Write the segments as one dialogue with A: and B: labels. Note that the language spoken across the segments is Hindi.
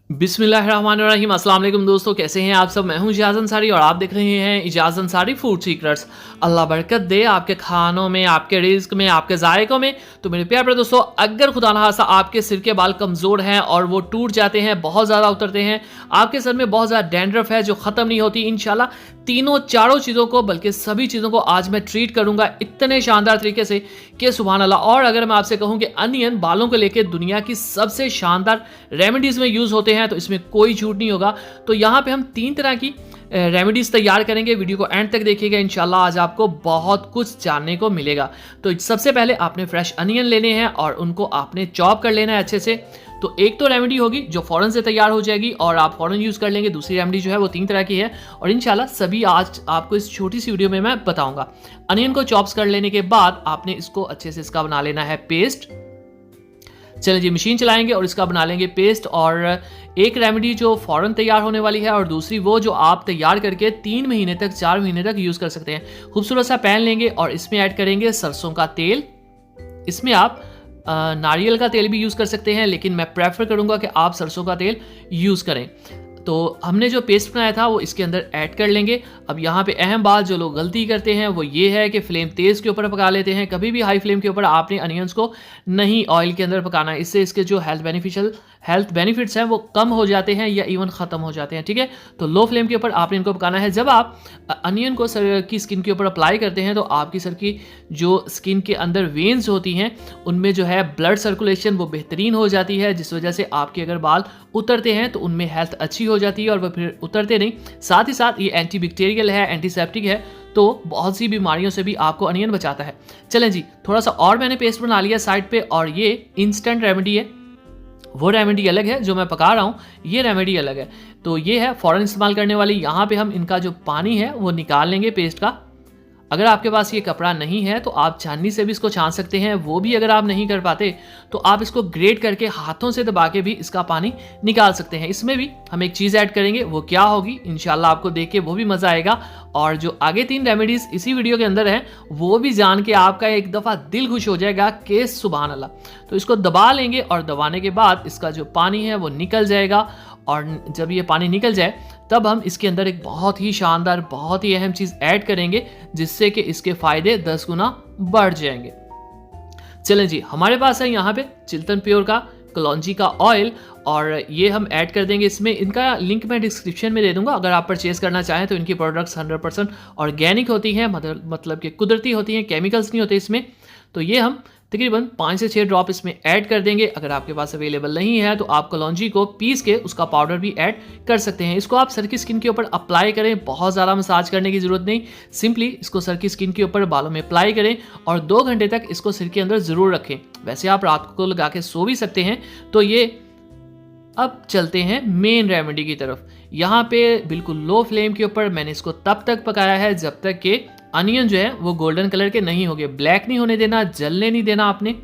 A: बिस्मिल्लाहिर्रहमानिर्रहीम। अस्सलाम वालेकुम दोस्तों, कैसे हैं आप सब। मैं हूं इजाज़ अंसारी और आप देख रहे हैं इजाज़ अंसारी फूड सीक्रेट्स। अल्लाह बरकत दे आपके खानों में, आपके रिज़्क में, आपके ज़ायक़ों में। तो मेरे प्यारे दोस्तों, अगर खुदा ना खास्ता आपके सिर के बाल कमज़ोर हैं और वो टूट जाते हैं, बहुत ज़्यादा उतरते हैं, आपके सर में बहुत ज़्यादा डैंड्रफ है जो ख़त्म नहीं होती, इंशाल्लाह तीनों चारों चीज़ों को, बल्कि सभी चीज़ों को आज मैं ट्रीट करूँगा इतने शानदार तरीके से कि सुभान अल्लाह। और अगर मैं आपसे कहूँ कि अनियन बालों को लेकर दुनिया की सबसे शानदार रेमेडीज़ में यूज़ होते हैं, तो इसमें कोई झूठ नहीं होगा। तो यहाँ पे हम 3 तरह की रेमेडीज़ तैयार करेंगे। वीडियो को एंड तक देखिएगा, इंशाल्लाह आज आपको बहुत कुछ जानने को मिलेगा। तो सबसे पहले आपने फ्रेश अनियन लेने हैं और उनको आपने चॉप कर लेना है अच्छे से। तो एक तो रेमेडी होगी जो फ़ौरन से तैयार हो जाएगी और आप फ़ौरन यूज़ कर लेंगे। दूसरी रेमेडी जो है वो 3 तरह की है और इंशाल्लाह सभी आज आपको इस छोटी सी वीडियो में मैं बताऊंगा। अनियन को चॉप्स कर लेने के बाद आपने इसको अच्छे से इसका बना लेना है पेस्ट। चलिए जी, मशीन चलाएंगे और इसका बना लेंगे पेस्ट। और एक रेमेडी जो फ़ौरन तैयार होने वाली है और दूसरी वो जो आप तैयार करके 3 महीने तक 4 महीने तक यूज़ कर सकते हैं। खूबसूरत सा पैन लेंगे और इसमें ऐड करेंगे सरसों का तेल। इसमें आप नारियल का तेल भी यूज़ कर सकते हैं, लेकिन मैं प्रेफर करूँगा कि आप सरसों का तेल यूज़ करें। तो हमने जो पेस्ट बनाया था वो इसके अंदर ऐड कर लेंगे। अब यहाँ पे अहम बात जो लोग गलती करते हैं वो ये है कि फ्लेम तेज़ के ऊपर पका लेते हैं। कभी भी हाई फ्लेम के ऊपर आपने अनियंस को नहीं ऑयल के अंदर पकाना है, इससे इसके जो हेल्थ बेनिफिट्स हैं वो कम हो जाते हैं या इवन ख़त्म हो जाते हैं। ठीक है, तो लो फ्लेम के ऊपर आपने इनको पकाना है। जब आप अनियन को सर की स्किन के ऊपर अप्लाई करते हैं तो आपकी सर की जो स्किन के अंदर वेन्स होती हैं उनमें जो है ब्लड सर्कुलेशन वो बेहतरीन हो जाती है, जिस वजह से आपके अगर बाल उतरते हैं तो उनमें हेल्थ अच्छी हो जाती है और वह फिर उतरते नहीं। साथ ही साथ ये एंटीबैक्टीरियल है, एंटीसेप्टिक है, तो बहुत सी बीमारियों से भी आपको अनियन बचाता है। चलें जी, थोड़ा सा और मैंने पेस्ट बना लिया साइड पे और ये इंस्टेंट रेमेडी है। वो रेमेडी अलग है जो मैं पका रहा हूँ, ये रेमेडी अलग है। तो ये है फ़ौरन इस्तेमाल करने वाली। यहाँ पे हम इनका जो पानी है वो निकाल लेंगे पेस्ट का। अगर आपके पास ये कपड़ा नहीं है तो आप छाननी से भी इसको छान सकते हैं। वो भी अगर आप नहीं कर पाते तो आप इसको ग्रेट करके हाथों से दबा के भी इसका पानी निकाल सकते हैं। इसमें भी हम एक चीज़ ऐड करेंगे, वो क्या होगी इंशाल्लाह आपको देख के वो भी मज़ा आएगा। और जो आगे 3 रेमेडीज़ इसी वीडियो के अंदर हैं वो भी जान के आपका एक दफ़ा दिल खुश हो जाएगा कि सुभान अल्लाह। तो इसको दबा लेंगे और दबाने के बाद इसका जो पानी है वो निकल जाएगा। और जब ये पानी निकल जाए तब हम इसके अंदर एक बहुत ही शानदार, बहुत ही अहम चीज़ ऐड करेंगे जिससे कि इसके फ़ायदे 10 गुना बढ़ जाएंगे। चलें जी, हमारे पास है यहाँ पे चिल्तन प्योर का कलौंजी का ऑयल और ये हम ऐड कर देंगे इसमें। इनका लिंक मैं डिस्क्रिप्शन में दे दूंगा, अगर आप परचेज़ करना चाहें तो। इनकी प्रोडक्ट्स 100% ऑर्गेनिक होती हैं, मतलब कि कुदरती होती हैं, केमिकल्स नहीं होते इसमें। तो ये हम तकरीबन 5 से 6 ड्रॉप इसमें ऐड कर देंगे। अगर आपके पास अवेलेबल नहीं है तो आप कलौंजी को पीस के उसका पाउडर भी ऐड कर सकते हैं। इसको आप सर की स्किन के ऊपर अप्लाई करें, बहुत ज़्यादा मसाज करने की ज़रूरत नहीं। सिंपली इसको सर की स्किन के ऊपर बालों में अप्लाई करें और 2 घंटे तक इसको सिर के अंदर ज़रूर रखें। वैसे आप रात को लगा के सो भी सकते हैं। तो ये अब चलते हैं मेन रेमेडी की तरफ। यहाँ पे बिल्कुल लो फ्लेम के ऊपर मैंने इसको तब तक पकाया है जब तक कि अनियन जो है वो गोल्डन कलर के नहीं हो गए। ब्लैक नहीं होने देना, जलने नहीं देना आपने,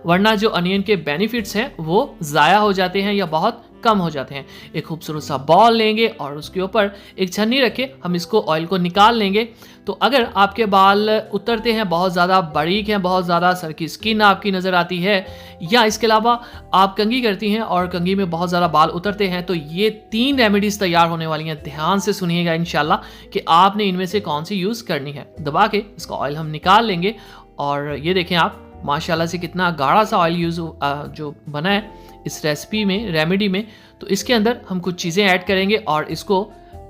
A: वरना जो अनियन के बेनिफिट्स हैं वो ज़ाया हो जाते हैं या बहुत कम हो जाते हैं। एक खूबसूरत सा बॉल लेंगे और उसके ऊपर एक छन्नी रखे, हम इसको ऑयल को निकाल लेंगे। तो अगर आपके बाल उतरते हैं, बहुत ज़्यादा बारीक हैं, बहुत ज़्यादा सर की स्किन आपकी नज़र आती है, या इसके अलावा आप कंघी करती हैं और कंघी में बहुत ज़्यादा बाल उतरते हैं, तो ये 3 रेमेडीज़ तैयार होने वाली हैं। ध्यान से सुनिएगा इंशाल्लाह कि आपने इनमें से कौन सी यूज़ करनी है। दबा के इसका ऑयल हम निकाल लेंगे और ये देखें आप माशाल्लाह से कितना गाढ़ा सा ऑयल जो बना है इस रेसिपी में, रेमेडी में। तो इसके अंदर हम कुछ चीज़ें ऐड करेंगे और इसको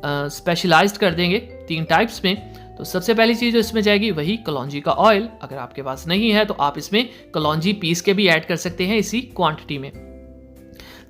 A: स्पेशलाइज्ड कर देंगे 3 टाइप्स में। तो सबसे पहली चीज़ जो इसमें जाएगी वही कलौंजी का ऑयल। अगर आपके पास नहीं है तो आप इसमें कलौंजी पीस के भी ऐड कर सकते हैं इसी क्वांटिटी में।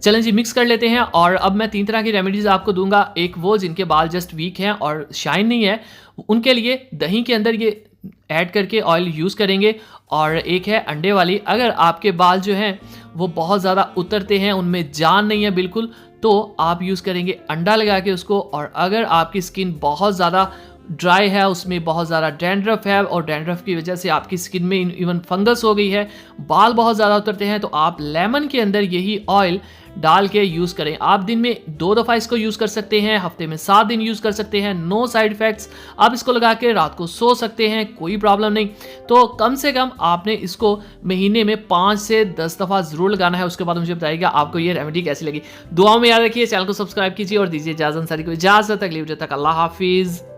A: चलें जी, मिक्स कर लेते हैं। और अब मैं 3 तरह की रेमेडीज़ आपको दूंगा। एक वो जिनके बाल जस्ट वीक हैं और शाइन नहीं है, उनके लिए दही के अंदर ये ऐड करके ऑयल यूज़ करेंगे। और एक है अंडे वाली। अगर आपके बाल जो हैं वो बहुत ज़्यादा उतरते हैं, उनमें जान नहीं है बिल्कुल, तो आप यूज़ करेंगे अंडा लगा के उसको। और अगर आपकी स्किन बहुत ज़्यादा ड्राई है, उसमें बहुत ज़्यादा डैंड्रफ है और डैंड्रफ की वजह से आपकी स्किन में इवन फंगस हो गई है, बाल बहुत ज़्यादा उतरते हैं, तो आप लेमन के अंदर यही ऑयल डाल के यूज़ करें। आप दिन में 2 दफ़ा इसको यूज़ कर सकते हैं, हफ्ते में 7 दिन यूज़ कर सकते हैं, नो साइड इफ़ेक्ट्स। आप इसको लगा के रात को सो सकते हैं, कोई प्रॉब्लम नहीं। तो कम से कम आपने इसको महीने में 5 से 10 दफ़ा ज़रूर लगाना है। उसके बाद मुझे बताइएगा आपको ये रेमेडी कैसी लगी। दुआओं में याद रखिए, चैनल को सब्सक्राइब कीजिए और दीजिए इजाज़त अंसारी को इजाज़त। अगली वीडियो तक अल्लाह हाफिज़।